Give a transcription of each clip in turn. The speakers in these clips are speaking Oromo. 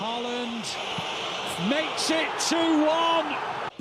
Haaland makes it 2-1.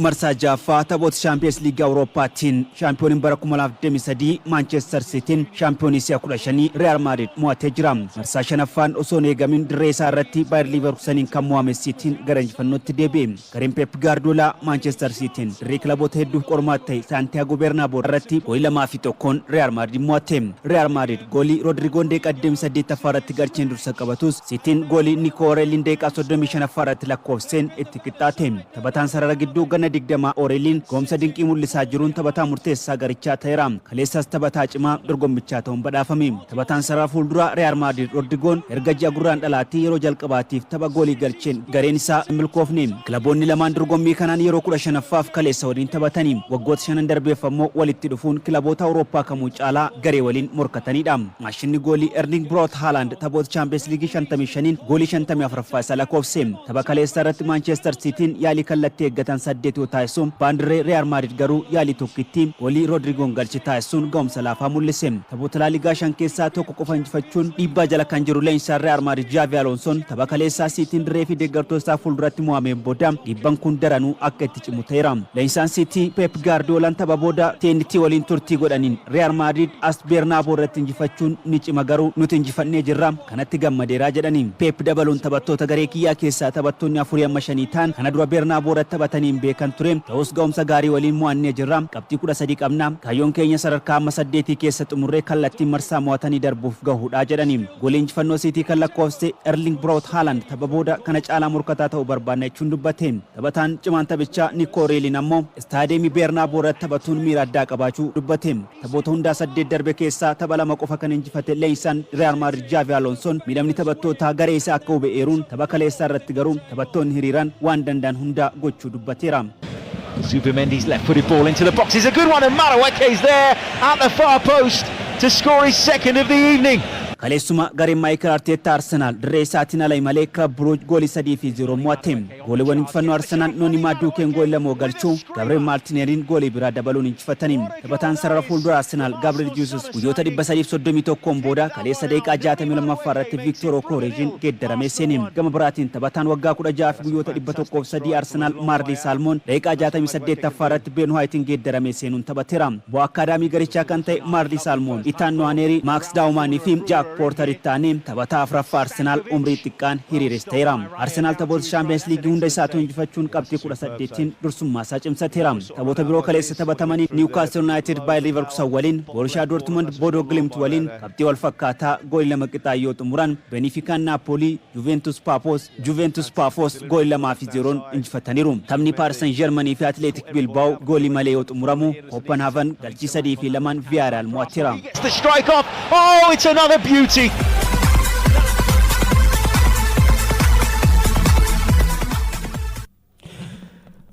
Marsa Jaffa taphoota Champions League Awurooppaatiin shaampiyooniin bara 2023 Manchester Cityn shaampiyoonii si'a 15 Real Madrid mo'atee jira. Marsaa shanaffaan osoo eegamin dirree isaa irratti Bayer Leverkuseniin kan mo'ame Cityn gara injifannootti deebi'e. Gareen Pep Guardiola Manchester Cityn dirree kilaboota hedduuf qormaata ta'e Santiago Bernabeu irratti goolii 2-1 Real Madrid mo'ate. Real Madrid goolii Rodrigo Deeqa 88ffaa irratti galcheen dursa qabatus Cityn goolii Nico Orellin Deeqa 35ffaa irratti lakkoofseen itti qixxaate. Taphataan sarara gidduu ganna digdama Orellin goomsa dinqii mul'isaa jiruun taphataa murteessaa garichaa ta'eera. Kaleessas taphataa cimaa dorgommichaa ta'uun badhaafame. Taphataan sarara fuuldura Real Madrid Rodrigoon erga ji'a gurraan dhalaatii yeroo jalqabaatiif tapha goolii galcheen gareen isaa milkoofne. Kilaboonni lamaan dorgommii kanaan yeroo 15ffaaf kaleessa waliin taphatanii waggoota 5 darbeef ammoo walitti dhufuun kilaboota Awurooppaa kamuu caalaa garee waliin morkatanidha. Maashinni goolii Erling Braut Haaland taphoota Champions League 55 goolii 54ffaa isa lakkoofse. Tapha kaleessa irratti Manchester Cityn yaalii kallattii eeggatan 8 taasisuun baandiree Real Madrid garuu yaalii tokkitti goolii Rodrigoon galche taasisuun ga'umsa laafaa mul'ise. Taphoota La Ligaa 5 keessaa tokko qofa injifachuun dhiibbaa jala kan jiru leenjisaan Real Madrid Xavi Alonsoon tapha kaleessaa Cityn dirree fi deeggartoota isaa fuulduratti mo'ameen booda dhiibbaan kun daranuu akka itti cimu ta'eera. Leenjisaan City Pep Guardiolaan tapha booda TNT waliin turtii godhaniin Real Madrid as Bernabeu irratti injifachuun ni cima garuu nuti injifannee jirra kanatti gammadeeraa jedhani. Pep dabaluun taphattoota garee kiyyaa keessaa taphattoonni 4-5 ta'an kana dura Bernabeu irratti taphataniin beekan ture. Ta'us ga'umsa gaarii waliin mo'annee jirra. Qabxii 13 qabna. Kaayyoon keenya sadarkaa amma 8 keessa xumurree kallattii marsaa mo'atanii darbuuf gahuudha jedhani. Goolii injifannoo City kan lakkoofse Erling Braut Haaland tapha booda kana caalaa morkataa ta'uu barbaanna jechuun dubbate. Taphataan cimaan taphichaa Nico Orellin ammoo istaadiyeemii Bernabeu irratti taphatuun miira addaa qabaachuu dubbate. Taphoota hundaa 8 darbe keessaa tapha 2 qofa kan injifate leenjisaan Real Madrid Xavi Alonsoon miidhamni taphattoota garee isaa akka hubeeruun tapha kaleessaa irratti garuu taphattoonni hiriiraan waan danda'an hunda gochuu dubbateera. Zubimendi's left-footed ball into the box is a good one, and Madueke's there at the far post to score his second of the evening. Kaleessuma gareen Mikel Arteta Arsenal dirree isaatiin alay malee Club Brugge goolii 3-0 mo'ate. Gooliiwwan injifannoo Arsenal Noni Maduekeen goolii 2 galchuu Gabriel Martinelliin goolii biraa dabaluun injifatanii. Taphataan sarara fuuldura Arsenal Gabriel Jesus guyyoota 331 booda kaleessa daqiiqaa 62ffaa irratti Victor Okorejiin geeddaramee seene. Gama biraatiin taphataan waggaa 16 fi guyyoota 103 Arsenal Marley Salmon daqiiqaa 68ffaa irratti Ben Whitein geeddaramee seenuun taphateera. Bu'aa akaadaamii garichaa kan ta'e Marley Salmon, Ethan Nwaneri, Max Daumanii fi Jack Porter ittaanii taphataa afuraffaa Arsenal umrii xiqqaan hiriirees ta'eera. Arsenal taphoota Champions League hunda isaatu injifachuun qabxii 18tiin dursummaa isaa cimsateera. Taphoota biroo kaleessa taphatamanii Newcastle United Bayer Leverkusen waliin, Borussia Dortmund Bodo Glimt waliin qabxii wal fakkaataa goolii 2 qixxaayoo xumuran, Benfica Napoli Juventus Pafos goolii 2-0 injifataniiru. Taphni Paris Saint-Germain fi Athletic Bilbao goolii malee yoo xumuramu Copenhagen galchii 3-2 Villarreal mo'ateera. The strike off. Oh, it's another beauty.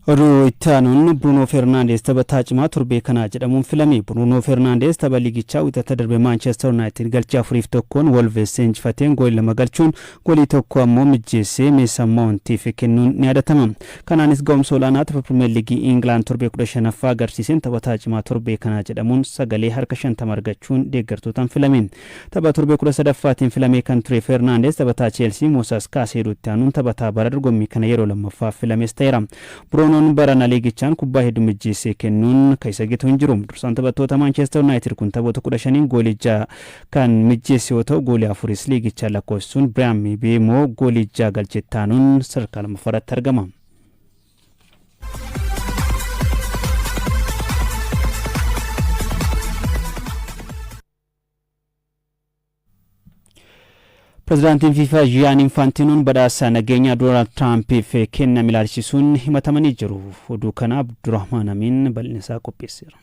Oduu ittaanuun Bruno Fernandes taphataa cimaa turbee kanaa jedhamuun filame. Bruno Fernandes tapha liigichaa wixata darbe Manchester United galchii 4-1 Wolves injifateen goolii 2 galchuun goolii 1 ammoo mijjeessee Mason Mountiif kennuun ni yaadatama. Kanaanis ga'umsa olaanaa tapha Premier League England turbee 15ffaa agarsiiseen taphataa cimaa turbee kanaa jedhamuun sagalee harka 50 argachuun deeggartootaan filame. Tapha turbee 13ffaatiin filame kan ture Fernandes taphataa Chelsea Moses Caicedo ittaanuun taphataa bara dorgommii kana yeroo lammaffaaf filames ta'eera. Brunoon barana liigichaan kubbaa hedduu mijjeessee kennuun keessa gitu hin jiru. Dursaan taphattoota Manchester United kun taphoota 15 goolii 6 kan mijjeesse yoo ta'u goolii 4 liigichaan lakkoofsuun Bryan Mbeumo goolii 6 galchee taanuun sadarkaa lammaffaarratti argama. Prezidaantiin FIFA Gianni Infantinoon badhaasa nageenya Donald Trumpiif kenname ilaalchisuun himatamanii jiru. Oduu kana Abdurrahman Amin bal'insaa qopheesseera.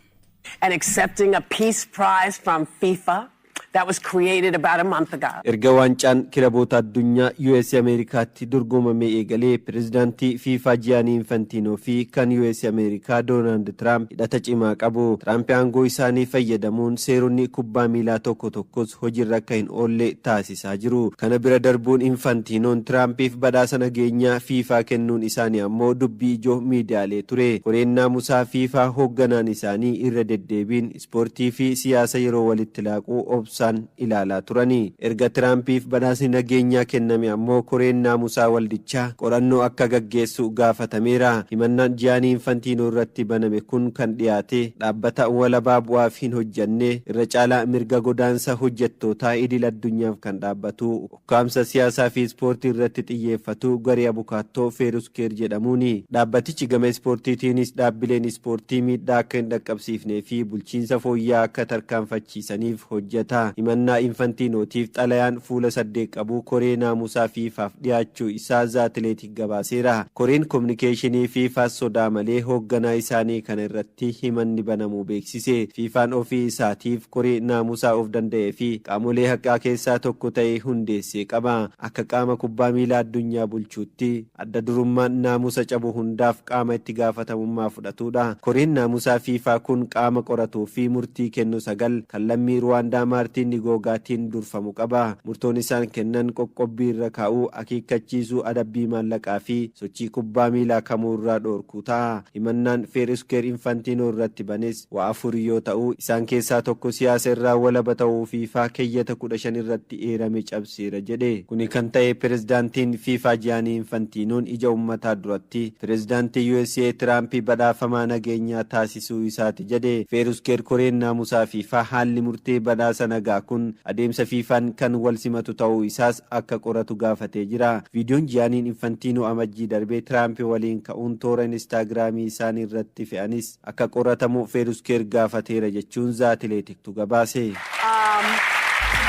And accepting a peace prize from FIFA that was created about a month ago. Erga waancaan kilaboota addunyaa US Ameerikaatti dorgomame eegalee pirezidaantii FIFA Gianni Infantino fi kan US Ameerikaa Donald Trump hidhata cimaa qabu. Trump aangoo isaanii fayyadamuun seeronni kubbaa miilaa tokko tokkos hojiirra akka hin oolle taasisaa jiru. Kana bira darbuun Infantinoon Trumpiif badhaasa nageenyaa FIFA kennuun isaanii ammoo dubbii ijoo miidiyaalee ture. Koreen naamusaa FIFA hoogganaan isaanii irra deddeebiin ispoortii fi siyaasa yeroo walitti laaquu obsaan ilaalaa turani. Erga Tiraampiif badhaasni nageenyaa kenname ammoo koreen naamusaa waldichaa qorannoo akka gaggeessu gaafatameera. Himannaan Gianni Infantino irratti baname kun kan dhiyaate dhaabbata walabaa bu'aaf hin hojjenne irra caalaa mirga godaansa hojjettootaa idil addunyaaf kan dhaabbatu ukkaamsa siyaasaa fi ispoortii irratti xiyyeeffatu garee abukaattoo Feeruskeer jedhamuuni. Dhaabbatichi gama ispoortiitiinis dhaabbileen ispoortii miidhaa akka hin dhaqqabsiifnee fi bulchiinsa fooyya'aa akka tarkaanfachiisaniif hojjeta. Himannaa Infantinotiif xalayaan fuula 8 qabu koree naamusaa fiifaaf dhiyaachuu isaa zaatileetik gabaaseera. Koreen kominikeeshinii fiifaas sodaa malee hoogganaa isaanii kana irratti himanni banamuu beeksise. Fiifaan ofii isaatiif koree naamusaa of danda'ee fi qaamolee haqaa keessaa tokko ta'ee hundeessee qaba. Akka qaama kubbaa miilaa addunyaa bulchuutti adda durummaan naamusa cabu hundaaf qaama itti gaafatamummaa fudhatudha. Koreen naamusaa fiifaa kun qaama qoratuu fi murtii kennu 9 kan lammii Ruwaandaa Maartiin Nigoogaatiin durfamu qaba. Murtoon isaan kennan qoqqobbii irra kaa'uu, akeekkachiisuu, adabbii maallaqaa fi sochii kubbaa miilaa kamuu irraa dhoorkuu ta'a. Himannaan Feeruskeer Infantino irratti banes waa 4 yoo ta'u isaan keessaa tokko siyaasa irraa walaba ta'uu fiifaa keeyyata 15 irratti eerame cabseera jedhe. Kuni kan ta'e pirezidaantiin fiifaa Gianni Infantinoon ija ummataa duratti pirezidaantii USA Tiraamp badhaafamaa nageenyaa taasisuu isaati jedhe. Feeruskeer koreen naamusaa fiifaa haalli murtee badhaasa nagaa kun adeemsa fiifaan kan wal simatu ta'uu isaas akka qoratu gaafatee jira. Viidiyoon Gianni Infantino amajjii darbee Tiraamp waliin ka'uun toora Instaagiraamii isaanii irratti fe'anis akka qoratamu Feeruskeer gaafateera jechuun zaatileetiktu gabaase.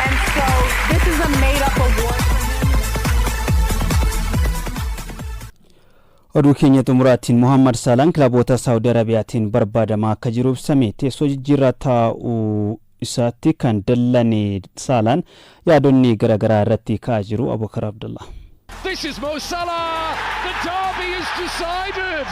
And so this is a made-up award. Oduu keenya xumuraatiin Mohammad Salaan kilaboota Saudi Arabiyaatiin barbaadamaa akka jiru ibsame. Teessoo jijjiirraa taa'uu isaatti kan dallane Salaan yaadonni garaagaraa irratti ka'aa jiru. Abubakar Abdullah. This is Mo Salah. The derby is decided.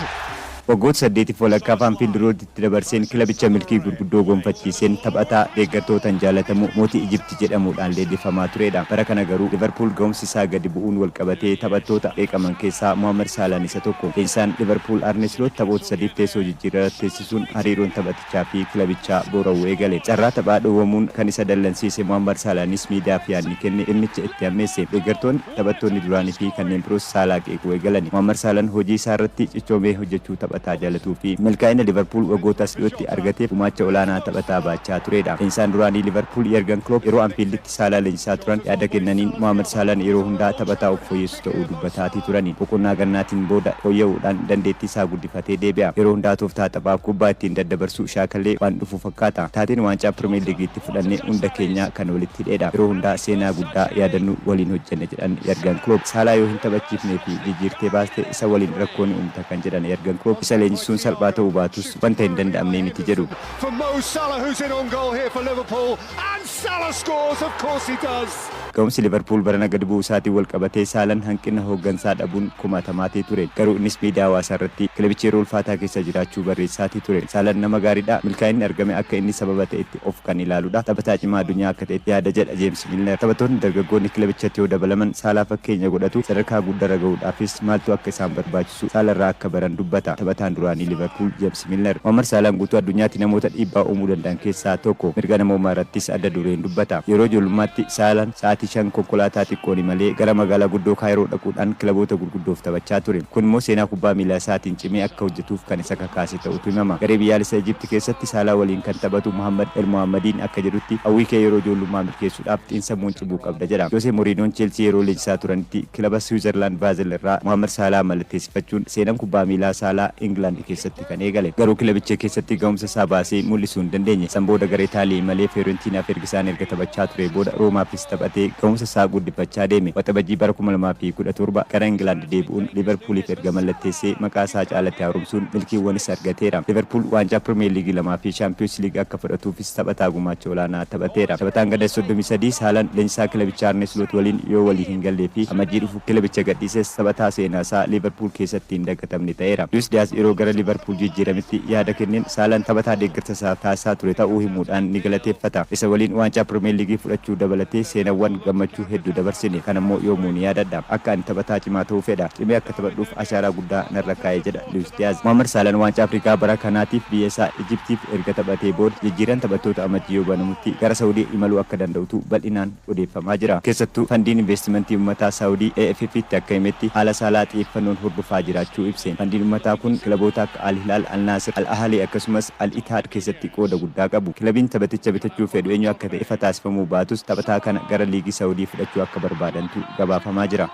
Waggoota 8 walakkaa Anfield Roaditti dabarseen kilabicha milkii gurguddoo gonfachiiseen taphataa deeggartootaan jaalatamu mootii Ijipti jedhamuudhaan leellifamaa turedha. Bara kana garuu Liverpool ga'umsi isaa gadi bu'uun walqabatee taphattoota beekaman keessaa Mohamed Salaan isa tokko. Teessaan Liverpool Arne Slot taphoota 3 teessoo jijjiirraa teessisuun hariiroon taphatichaa fi kilabichaa boora'uu eegale. Carraa taphaa dhoowwamuun kan isa dallansiise Mohamed Salaanis miidiyaaf yaadni kenne dhimmicha itti hammeesse. Deeggartoonni taphattoonni duraanii fi kanneen biroos Salaa qeequu eegalani. Mohamed Salaan hojii isaa irratti cichoomee hojjechuu taphataa jaalatuu fi milkaa'ina Liverpool waggootas dhiyootti argateef gumaacha olaanaa taphataa baachaa turedha. Teessaan duraanii Liverpool Jurgen Klopp yeroo Anfielditti Salaa leenjisaa turan yaada kennaniin Mohamed Salaan yeroo hundaa taphataa of fooyyessu ta'uu dubbataatii turani. Boqonnaa gannaatiin booda fooyya'uudhaan dandeettii isaa guddifatee deebi'a. Yeroo hundaa tooftaa taphaaf kubbaa ittiin daddabarsuu shaakallee waan dhufu fakkaata. Taateen waancaa Premier League'itti fudhannee hunda keenya kan walitti hidheedha. Yeroo hundaa seenaa guddaa yaadannuu waliin hojjenne jedhan Jurgen Klopp. Salaa yoo hin taphachiifnee fi jijjiirtee baaste isa waliin rakkoon uumta kan jedhan Jurgen Klopp isa leenjisuun salphaa ta'uu baatus wanta hin danda'amne miti jedhu. For Mo Salah, who's in on goal here for Liverpool, and Salah scores, of course he does. Ga'umsi Liverpool barana gadi bu'uu isaatiin wal qabatee Salaan hanqina hooggansaa dhabuun kumaatamaatee ture. Garuu innis miidiyaa hawaasaa irratti kilabichi yeroo ulfaataa keessa jiraachuu barreessaatii ture. Salaan nama gaariidha. Milkaa'inni argame akka inni sababa ta'etti of kan ilaaludha. Taphataa cimaa addunyaa akka ta'etti yaada jedha James Milner. Taphattoonni dargaggoonni kilabichatti yoo dabalaman Salaa fakkeenya godhatu sadarkaa guddaa ga'uudhaafis maaltu akka isaan barbaachisu Salaarraa akka baran dubbata. Taphataan duraanii Liverpool James Milner. Mohamed Salaan guutuu addunyaatti namoota dhiibbaa uumuu danda'an keessaa tokko. Mirga namoomaa irrattis adda dureen dubbata. Yeroo ijoollummaatti Salaan sa'aatii 5 konkolaataa xiqqoon malee gara magaalaa guddoo Kaayiroo dhaquudhaan kilaboota gurguddoof taphachaa ture. Kun immoo seenaa kubbaa miilaa isaatiin cimee akka hojjetuuf kan isa kakaase ta'utu himama. Garee biyyaalessa Ijipti keessatti Salaa waliin kan taphatu Muhammad El Mohammadiin akka jedhutti hawwii kee yeroo ijoollummaa milkeessuudhaaf xiinsammuun cimuu qabda jedha. Jose Mourinhoon Chelsea yeroo leenjisaa turanitti kilaba Switzerland Basel irraa Mohamed Salah mallatteessifachuun seenaan kubbaa miilaa Salaa England keessatti kan eegale. Garuu kilabicha keessatti ga'umsa isaa baasee mul'isuu hin dandeenye. San booda garee Itaalii malee Fiorentinaaf erga isaan erga taphachaa ture booda Roomaafis taphatee ga'umsa isaa guddifachaa deeme. Waxabajjii bara 2017 gara England deebi'uun Liverpooliif erga mallatteessee maqaa isaa caalatti haaromsuun milkiiwwanis argateera. Liverpool waancaa Premier League 2 fi Champions League akka fudhatuufis taphataa gumaacha olaanaa taphateera. Taphataan gada 33 Salaan leenjisaa kilabichaa Arne Slot waliin yoo walii hin gallee fi amajjii dhufu kilabicha gadhiises taphataa seenaa isaa Liverpool keessatti hin dagatamne ta'eera. Luis Diaz yeroo gara Liverpool jijjiirametti yaada kenneen Salaan taphataa deeggarsa isaa taasisaa ture ta'uu himuudhaan ni galateeffata. Isa waliin waancaa Premier League fudhachuu dabalatee seenaawwan gammachuu hedduu dabarsine kan ammoo yoomuu ni yaadadha akka ani taphataa cimaa ta'uu fedha cimee akka taphadhuuf ashaaraa guddaa narra kaa'ee jedha Luis Diaz. Mohamed Salah waancaa Afrikaa bara kanaatiif biyya isaa Ijiptiif erga taphatee booda jijjiiran taphattoota amajjii banamutti gara Saawudii imaluu akka danda'utu bal'inaan odeeffamaa jira. Keessattuu fandiin investimentii uummataa Saawudii AFF'tti akka himetti haala Salah xiyyeeffannoon hordofaa jiraachuu ibse. Fandiin uummataa kun kilaboota akka Al Hilal, Al Naasir, Al Ahli akkasumas Al Ittihad keessatti qooda guddaa qabu. Kilabiin taphaticha bitachuu fedhu eenyu akka ta'e ifa taasifamuu baatus taphataa kana gara liigii Saawudii fudhachuu akka barbaadantu gabaafamaa jira.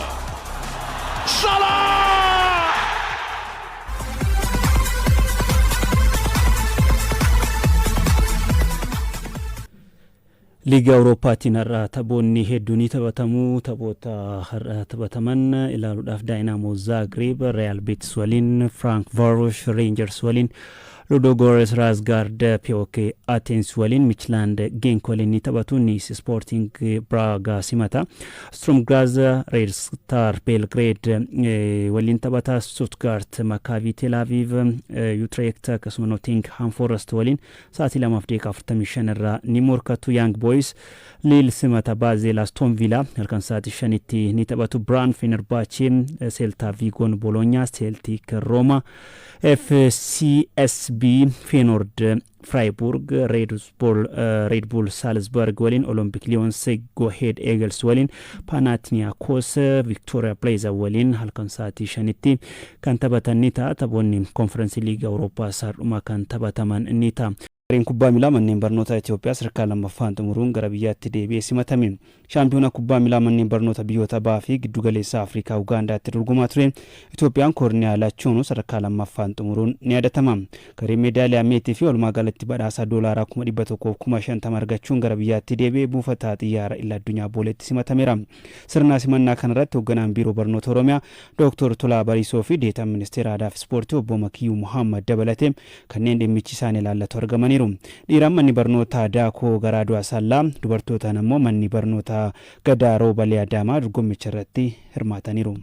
Liiga Awurooppaatiin har'a taphoonni hedduun taphatamuu taphoota har'a taphataman ilaaluudhaaf Dynamo Zagreb Real Betis waliin Frankfurt Rangers waliin Ludogorets Razgrad POK Athens waliin Midtjylland Genk waliin ni taphatu. Nice Sporting Braga simata. Sturm Graz Red Star Belgrade waliin taphata. Stuttgart Maccabi Tel Aviv Utrecht akkasuma Nottingham Forest waliin sa'aatii 2:45 irraa ni morkatu. Young Boys Lille simata. Basel Aston Villa halkan sa'aatii 5tti ni taphatu. Brann Fenerbahce Celta Vigo Bologna Celtic Roma FCSB Feyenoord Freiburg Red Bull Salzburg waliin Olympic Lyons Go Ahead Eagles waliin Panathinaikos Victoria Plzen waliin halkan sa'aatii 5tti kan taphatan ni ta'a. Taphoonni Conference League Awurooppaa sar'uma kan taphataman ni ta'a. Gareen kubbaa miilaa manneen barnoota Itoophiyaa sadarkaa lammaffaan xumuruun gara biyyaatti deebi'ee simatame. Shaampiyoona kubbaa miilaa manneen barnoota biyyoota bahaa fi giddu galeessaa Afrikaa Ugaandaatti dorgomaa ture. Itoophiyaan Koorniyaa Lachoonuu sadarkaa lammaffaan xumuruun ni yaadatama. Gareen meedaaliyaa meetii fi walumaa galatti badhaasa doolaaraa 150,050 argachuun gara biyyaatti deebi'ee buufata xiyyaara idil addunyaa booleetti simatameera. Sirna simannaa kanarratti hoogganaan biiroo barnoota Oromiyaa Dr. Tolaa Bariisoo fi deetaan ministeera aadaa fi ispoortii obbo Makiyyuu Muhammad dabalatee kanneen dhimmichi isaan ilaallatu argamaniiru. Dhiiraan manni barnootaa Daakoo Garaaduu Asallaa dubartootaan ammoo manni barnootaa Gadaa Roobalee Adaamaa dorgommicha irratti hirmaataniiru.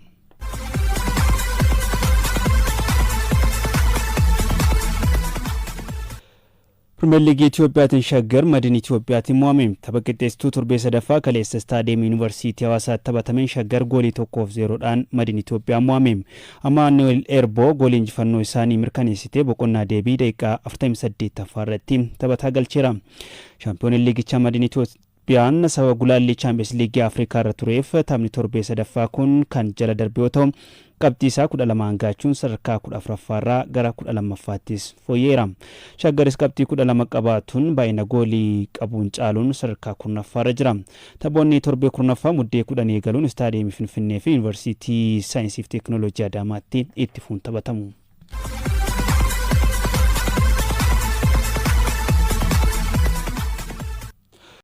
Premier League Itiyoophiyaatiin shaggar madin Itiyoophiyaatiin mo'ame. Tapha qixxeessituu torbee sadaffaa kaleessa Staadiyeem Yuunivarsiitii Hawaasaatti taphatameen shaggar goolii 1-0dhaan madin Itoophiyaa mo'ame. Amaanuel Erboo goolii injifannoo isaanii mirkaneessitee boqonnaa deebii daqiiqaa 48ffaa irratti taphataa galcheera. Shaampiyoonii liigichaa madin Itiyoophiyaan sababa gulaallee Champions League Afrikaa irra tureef taphni torbee sadaffaa kun kan jala darbe yoo ta'u qabxii isaa 12 hangaachuun sadarkaa 14ffaarraa gara 12ffaattis fooyyeera. Shaggaris qabxii 12 qabaatuun baay'ina goolii qabuun caaluun sadarkaa 10ffaarra jira. Taphoonni torbee 10ffaa muddee 10 eegaluun Staadiyeemii Finfinnee fi Yuunivarsiitii Saayinsii fi Teekinooloojii Adaamaatti itti fuun taphatamu.